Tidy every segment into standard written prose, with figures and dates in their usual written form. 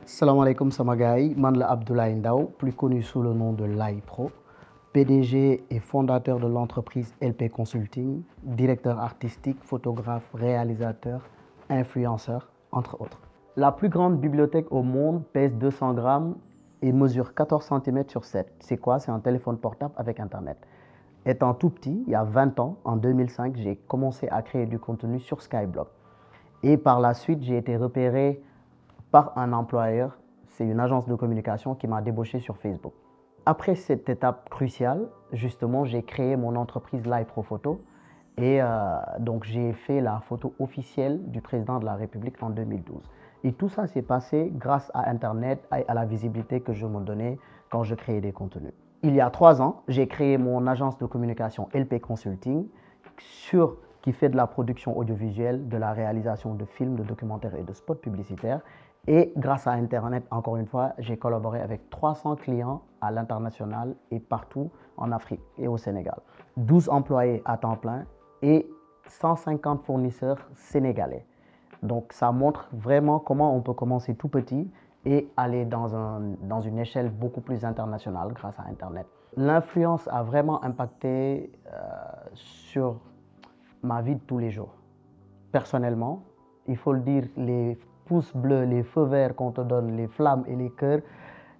Salam alaikum sama gars yi man la Abdoulaye Ndao plus connu sous le nom de Lai Pro, PDG et fondateur de l'entreprise LP Consulting, directeur artistique, photographe, réalisateur, influenceur, entre autres. La plus grande bibliothèque au monde pèse 200 grammes et mesure 14 cm sur 7. C'est quoi? C'est un téléphone portable avec Internet. Étant tout petit, il y a 20 ans, en 2005, j'ai commencé à créer du contenu sur Skyblock. Et par la suite, j'ai été repéré par un employeur, c'est une agence de communication qui m'a débauché sur Facebook. Après cette étape cruciale, justement, j'ai créé mon entreprise Lai Pro Photo et donc j'ai fait la photo officielle du président de la République en 2012. Et tout ça s'est passé grâce à Internet et à la visibilité que je me donnais quand je créais des contenus. Il y a 3 ans, j'ai créé mon agence de communication LP Consulting qui fait de la production audiovisuelle, de la réalisation de films, de documentaires et de spots publicitaires. Et grâce à Internet, encore une fois, j'ai collaboré avec 300 clients à l'international et partout en Afrique et au Sénégal. 12 employés à temps plein et 150 fournisseurs sénégalais. Donc ça montre vraiment comment on peut commencer tout petit et aller dans une échelle beaucoup plus internationale grâce à Internet. L'influence a vraiment impacté sur ma vie de tous les jours. Personnellement, il faut le dire, les pouces bleus, les feux verts qu'on te donne, les flammes et les cœurs,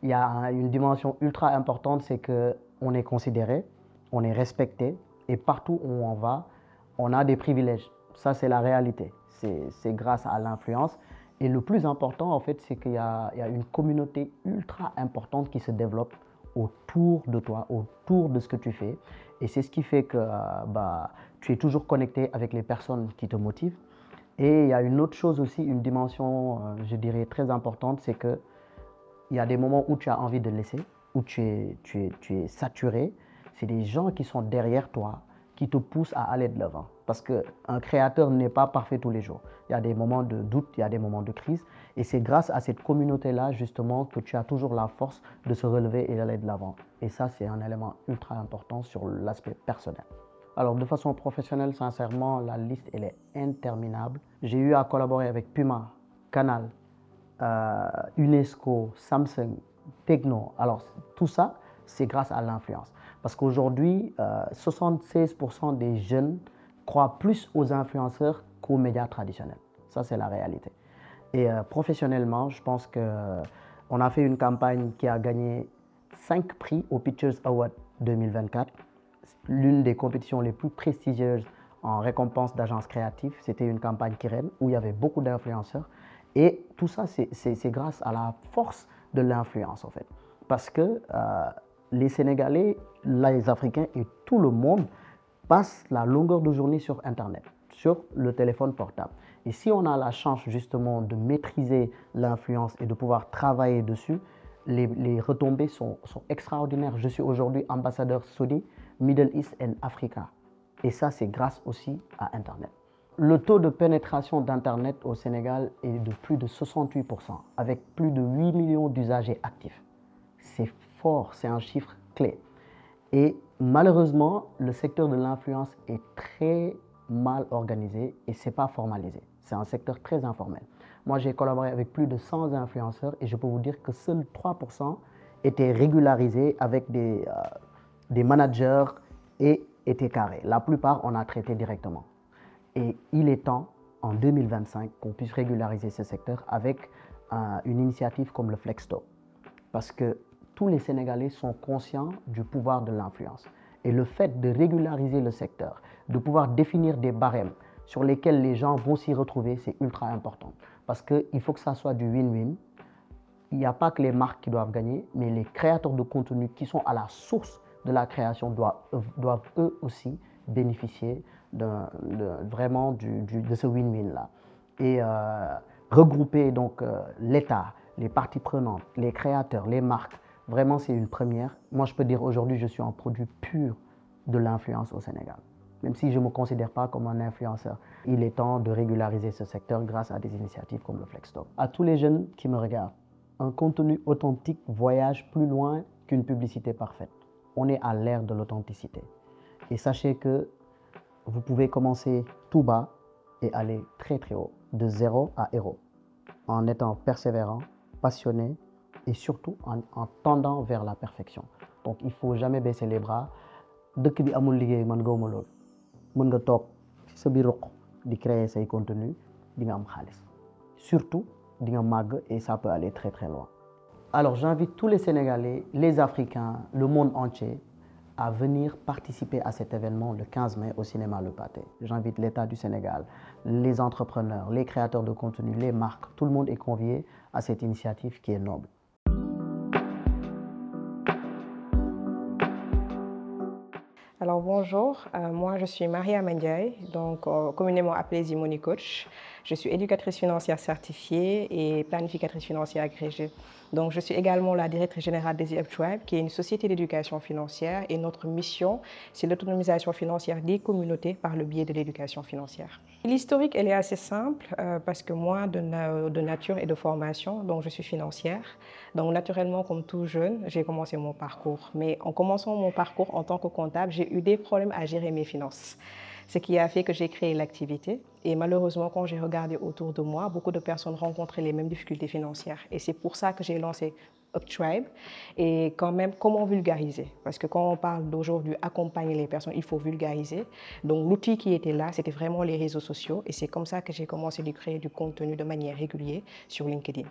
il y a une dimension ultra importante, c'est qu'on est considéré, on est respecté et partout où on va, on a des privilèges. Ça, c'est la réalité. C'est grâce à l'influence. Et le plus important, en fait, c'est qu'il y a une communauté ultra importante qui se développe autour de toi, autour de ce que tu fais. Et c'est ce qui fait que tu es toujours connecté avec les personnes qui te motivent. Et il y a une autre chose aussi, une dimension, je dirais, très importante, c'est qu'il y a des moments où tu as envie de laisser, où tu es saturé. C'est des gens qui sont derrière toi, qui te poussent à aller de l'avant. Parce qu'un créateur n'est pas parfait tous les jours. Il y a des moments de doute, il y a des moments de crise. Et c'est grâce à cette communauté-là, justement, que tu as toujours la force de se relever et d'aller de l'avant. Et ça, c'est un élément ultra important sur l'aspect personnel. Alors, de façon professionnelle, sincèrement, la liste, elle est interminable. J'ai eu à collaborer avec Puma, Canal, UNESCO, Samsung, Tecno. Alors, tout ça, c'est grâce à l'influence. Parce qu'aujourd'hui, 76% des jeunes croient plus aux influenceurs qu'aux médias traditionnels. Ça, c'est la réalité. Et professionnellement, je pense qu'on a fait une campagne qui a gagné 5 prix au Pictures Award 2024. L'une des compétitions les plus prestigieuses en récompense d'agences créatives. C'était une campagne Kiren où il y avait beaucoup d'influenceurs. Et tout ça, c'est grâce à la force de l'influence, en fait. Parce que les Sénégalais, les Africains et tout le monde passent la longueur de journée sur Internet, sur le téléphone portable. Et si on a la chance, justement, de maîtriser l'influence et de pouvoir travailler dessus, les retombées sont extraordinaires. Je suis aujourd'hui ambassadeur Saudi, Middle East and Africa. Et ça, c'est grâce aussi à Internet. Le taux de pénétration d'Internet au Sénégal est de plus de 68%, avec plus de 8 millions d'usagers actifs. C'est fort, c'est un chiffre clé. Et malheureusement, le secteur de l'influence est très mal organisé et ce n'est pas formalisé. C'est un secteur très informel. Moi, j'ai collaboré avec plus de 100 influenceurs et je peux vous dire que seuls 3% étaient régularisés avec des managers et étaient carrés. La plupart, on a traité directement. Et il est temps, en 2025, qu'on puisse régulariser ce secteur avec une initiative comme le Flexstop. Parce que tous les Sénégalais sont conscients du pouvoir de l'influence. Et le fait de régulariser le secteur, de pouvoir définir des barèmes sur lesquels les gens vont s'y retrouver, c'est ultra important. Parce qu'il faut que ça soit du win-win. Il n'y a pas que les marques qui doivent gagner, mais les créateurs de contenu qui sont à la source de la création doivent eux aussi bénéficier vraiment de ce win-win-là. Et regrouper donc l'État, les parties prenantes, les créateurs, les marques, vraiment c'est une première. Moi je peux dire aujourd'hui je suis un produit pur de l'influence au Sénégal. Même si je ne me considère pas comme un influenceur, il est temps de régulariser ce secteur grâce à des initiatives comme le Flexstop. À tous les jeunes qui me regardent, un contenu authentique voyage plus loin qu'une publicité parfaite. On est à l'ère de l'authenticité. Et sachez que vous pouvez commencer tout bas et aller très très haut, de 0 à héros, en étant persévérant, passionné et surtout en tendant vers la perfection. Donc il ne faut jamais baisser les bras. Dëkk bi amul liggéey man gawma lool mën nga toog ci sa biir ruq di créer say contenu di nga am xaalis surtout di nga màgg et ça peut aller très très loin. Alors j'invite tous les Sénégalais, les Africains, le monde entier à venir participer à cet événement le 15 mai au cinéma Le Pathé. J'invite l'État du Sénégal, les entrepreneurs, les créateurs de contenu, les marques, tout le monde est convié à cette initiative qui est noble. Alors bonjour, moi je suis Maria Mandiaye, donc communément appelée Zimoni Coach. Je suis éducatrice financière certifiée et planificatrice financière agrégée. Donc je suis également la directrice générale des Uptribe, qui est une société d'éducation financière, et notre mission, c'est l'autonomisation financière des communautés par le biais de l'éducation financière. L'historique, elle est assez simple parce que moi, de nature et de formation, donc je suis financière. Donc naturellement, comme tout jeune, j'ai commencé mon parcours. Mais en commençant mon parcours en tant que comptable, j'ai eu des problèmes à gérer mes finances. Ce qui a fait que j'ai créé l'activité. Et malheureusement, quand j'ai regardé autour de moi, beaucoup de personnes rencontraient les mêmes difficultés financières. Et c'est pour ça que j'ai lancé Uptribe. Et quand même, comment vulgariser? Parce que quand on parle d'aujourd'hui accompagner les personnes, il faut vulgariser. Donc l'outil qui était là, c'était vraiment les réseaux sociaux. Et c'est comme ça que j'ai commencé à créer du contenu de manière régulière sur LinkedIn.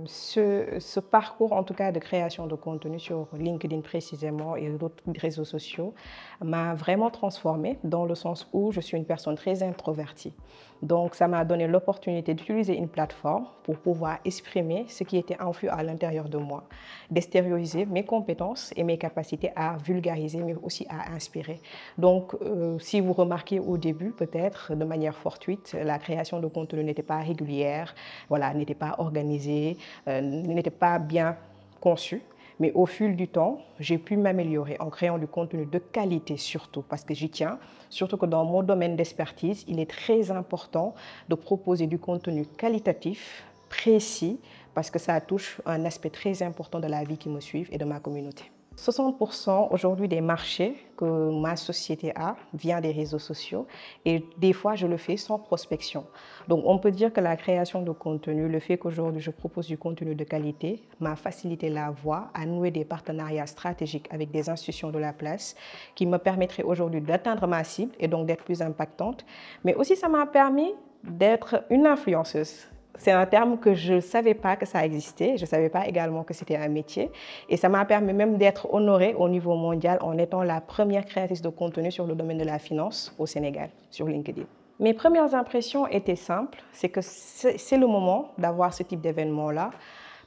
Ce parcours, en tout cas, de création de contenu sur LinkedIn précisément et d'autres réseaux sociaux m'a vraiment transformée dans le sens où je suis une personne très introvertie. Donc, ça m'a donné l'opportunité d'utiliser une plateforme pour pouvoir exprimer ce qui était enfui à l'intérieur de moi, d'extérioriser mes compétences et mes capacités à vulgariser, mais aussi à inspirer. Donc, si vous remarquez au début, peut-être de manière fortuite, la création de contenu n'était pas régulière, voilà, n'était pas organisée, n'était pas bien conçue. Mais au fil du temps, j'ai pu m'améliorer en créant du contenu de qualité surtout, parce que j'y tiens. Surtout que dans mon domaine d'expertise, il est très important de proposer du contenu qualitatif, précis, parce que ça touche un aspect très important de la vie qui me suit et de ma communauté. 60% aujourd'hui des marchés que ma société a vient des réseaux sociaux et des fois je le fais sans prospection. Donc on peut dire que la création de contenu, le fait qu'aujourd'hui je propose du contenu de qualité m'a facilité la voie à nouer des partenariats stratégiques avec des institutions de la place qui me permettraient aujourd'hui d'atteindre ma cible et donc d'être plus impactante. Mais aussi ça m'a permis d'être une influenceuse. C'est un terme que je ne savais pas que ça existait, je ne savais pas également que c'était un métier et ça m'a permis même d'être honorée au niveau mondial en étant la première créatrice de contenu sur le domaine de la finance au Sénégal, sur LinkedIn. Mes premières impressions étaient simples, c'est que c'est le moment d'avoir ce type d'événement-là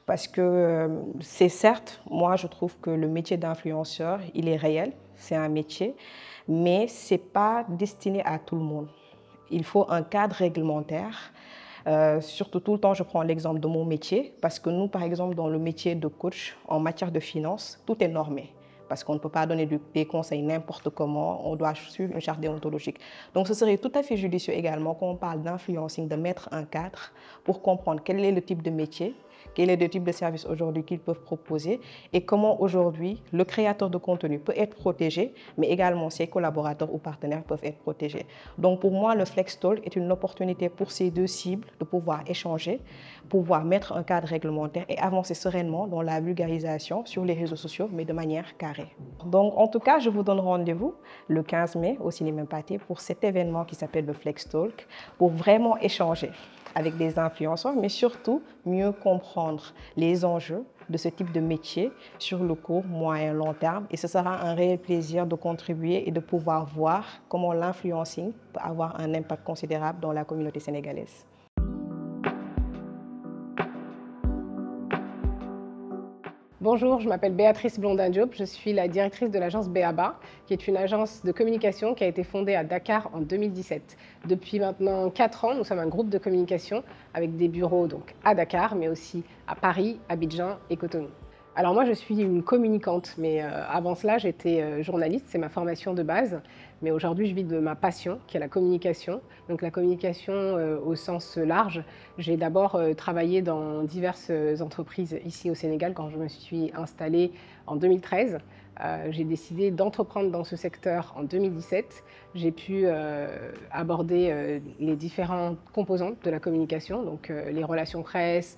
parce que c'est certes, moi je trouve que le métier d'influenceur, il est réel, c'est un métier, mais ce n'est pas destiné à tout le monde. Il faut un cadre réglementaire. Surtout tout le temps, je prends l'exemple de mon métier parce que nous, par exemple, dans le métier de coach, en matière de finance, tout est normé. Parce qu'on ne peut pas donner des conseils n'importe comment, on doit suivre une charte déontologique. Donc ce serait tout à fait judicieux également quand on parle d'influencing, de mettre un cadre pour comprendre quel est le type de métier, quel est le type de service aujourd'hui qu'ils peuvent proposer et comment aujourd'hui le créateur de contenu peut être protégé, mais également ses collaborateurs ou partenaires peuvent être protégés. Donc pour moi, le Flex Talk est une opportunité pour ces deux cibles de pouvoir échanger, pouvoir mettre un cadre réglementaire et avancer sereinement dans la vulgarisation sur les réseaux sociaux, mais de manière carrée. Donc en tout cas, je vous donne rendez-vous le 15 mai au Cinéma Pathé pour cet événement qui s'appelle le Flex Talk, pour vraiment échanger avec des influenceurs, mais surtout mieux comprendre les enjeux de ce type de métier sur le court, moyen, long terme. Et ce sera un réel plaisir de contribuer et de pouvoir voir comment l'influencing peut avoir un impact considérable dans la communauté sénégalaise. Bonjour, je m'appelle Béatrice Blondin-Diop, je suis la directrice de l'agence BABA, qui est une agence de communication qui a été fondée à Dakar en 2017. Depuis maintenant 4 ans, nous sommes un groupe de communication avec des bureaux donc, à Dakar, mais aussi à Paris, Abidjan et Cotonou. Alors moi, je suis une communicante, mais avant cela, j'étais journaliste, c'est ma formation de base. Mais aujourd'hui, je vis de ma passion, qui est la communication. Donc la communication au sens large. J'ai d'abord travaillé dans diverses entreprises ici au Sénégal quand je me suis installée en 2013. j'ai décidé d'entreprendre dans ce secteur en 2017. J'ai pu aborder les différentes composantes de la communication, donc les relations presse,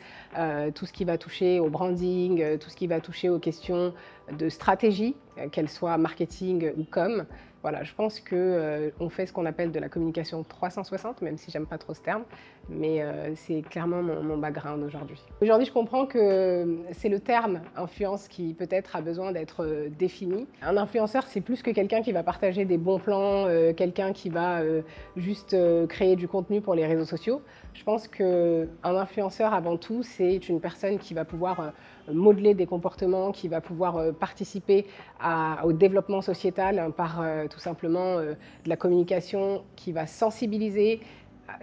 tout ce qui va toucher au branding, tout ce qui va toucher aux questions de stratégie, qu'elles soient marketing ou com. Voilà, je pense qu'on fait ce qu'on appelle de la communication 360, même si j'aime pas trop ce terme, mais c'est clairement mon background aujourd'hui. Aujourd'hui, je comprends que c'est le terme influence qui peut-être a besoin d'être défini. Un influenceur, c'est plus que quelqu'un qui va partager des bons plans, quelqu'un qui va juste créer du contenu pour les réseaux sociaux. Je pense qu'un influenceur, avant tout, c'est une personne qui va pouvoir modeler des comportements, qui va pouvoir participer au développement sociétal par tout simplement de la communication qui va sensibiliser.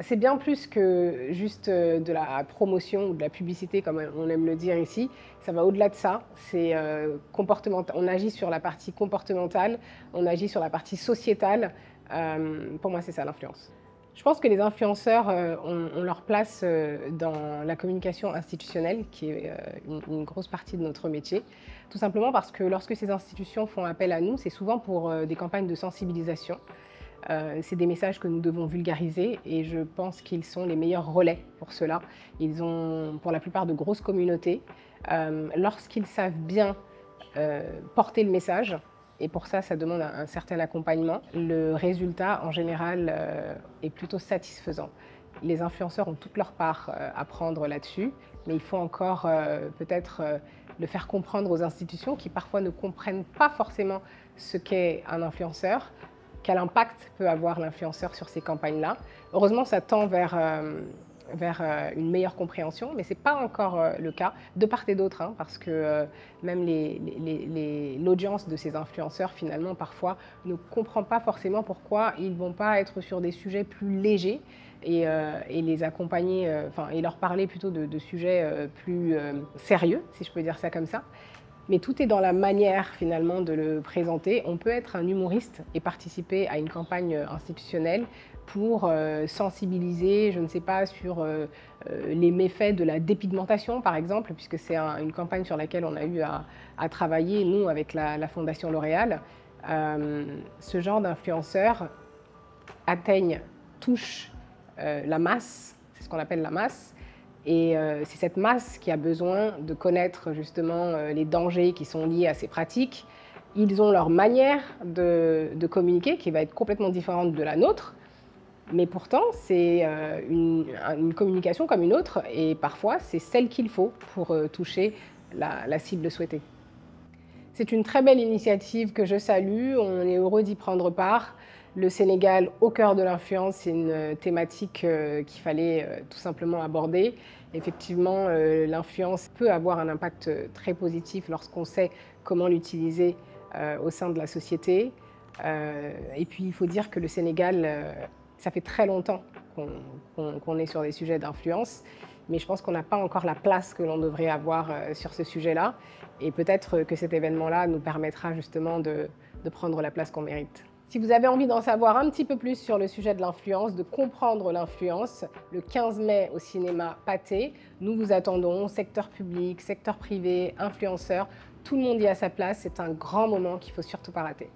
C'est bien plus que juste de la promotion ou de la publicité, comme on aime le dire ici. Ça va au-delà de ça. C'est comportemental. On agit sur la partie comportementale, on agit sur la partie sociétale. Pour moi, c'est ça l'influence. Je pense que les influenceurs ont leur place dans la communication institutionnelle, qui est une grosse partie de notre métier. Tout simplement parce que lorsque ces institutions font appel à nous, c'est souvent pour des campagnes de sensibilisation. C'est des messages que nous devons vulgariser et je pense qu'ils sont les meilleurs relais pour cela. Ils ont pour la plupart de grosses communautés. Lorsqu'ils savent bien porter le message, et pour ça, ça demande un certain accompagnement, le résultat en général est plutôt satisfaisant. Les influenceurs ont toute leur part à prendre là-dessus, mais il faut encore peut-être le faire comprendre aux institutions qui parfois ne comprennent pas forcément ce qu'est un influenceur, quel impact peut avoir l'influenceur sur ces campagnes-là. Heureusement, ça tend vers une meilleure compréhension, mais ce n'est pas encore le cas, de part et d'autre, hein, parce que même l'audience de ces influenceurs, finalement, parfois, ne comprend pas forcément pourquoi ils ne vont pas être sur des sujets plus légers et les accompagner, et leur parler plutôt de sujets plus sérieux, si je peux dire ça comme ça. Mais tout est dans la manière, finalement, de le présenter. On peut être un humoriste et participer à une campagne institutionnelle pour sensibiliser, je ne sais pas, sur les méfaits de la dépigmentation, par exemple, puisque c'est une campagne sur laquelle on a eu à travailler, nous, avec la Fondation L'Oréal. Ce genre d'influenceurs touchent la masse, c'est ce qu'on appelle la masse, et c'est cette masse qui a besoin de connaître justement les dangers qui sont liés à ces pratiques. Ils ont leur manière de communiquer qui va être complètement différente de la nôtre, mais pourtant c'est une communication comme une autre et parfois c'est celle qu'il faut pour toucher la cible souhaitée. C'est une très belle initiative que je salue, on est heureux d'y prendre part. Le Sénégal au cœur de l'influence, c'est une thématique qu'il fallait tout simplement aborder. Effectivement, l'influence peut avoir un impact très positif lorsqu'on sait comment l'utiliser au sein de la société. Et puis, il faut dire que le Sénégal, ça fait très longtemps qu'on est sur des sujets d'influence, mais je pense qu'on n'a pas encore la place que l'on devrait avoir sur ce sujet-là. Et peut-être que cet événement-là nous permettra justement de prendre la place qu'on mérite. Si vous avez envie d'en savoir un petit peu plus sur le sujet de l'influence, de comprendre l'influence, le 15 mai au cinéma Pathé, nous vous attendons, secteur public, secteur privé, influenceurs, tout le monde y a sa place, c'est un grand moment qu'il ne faut surtout pas rater.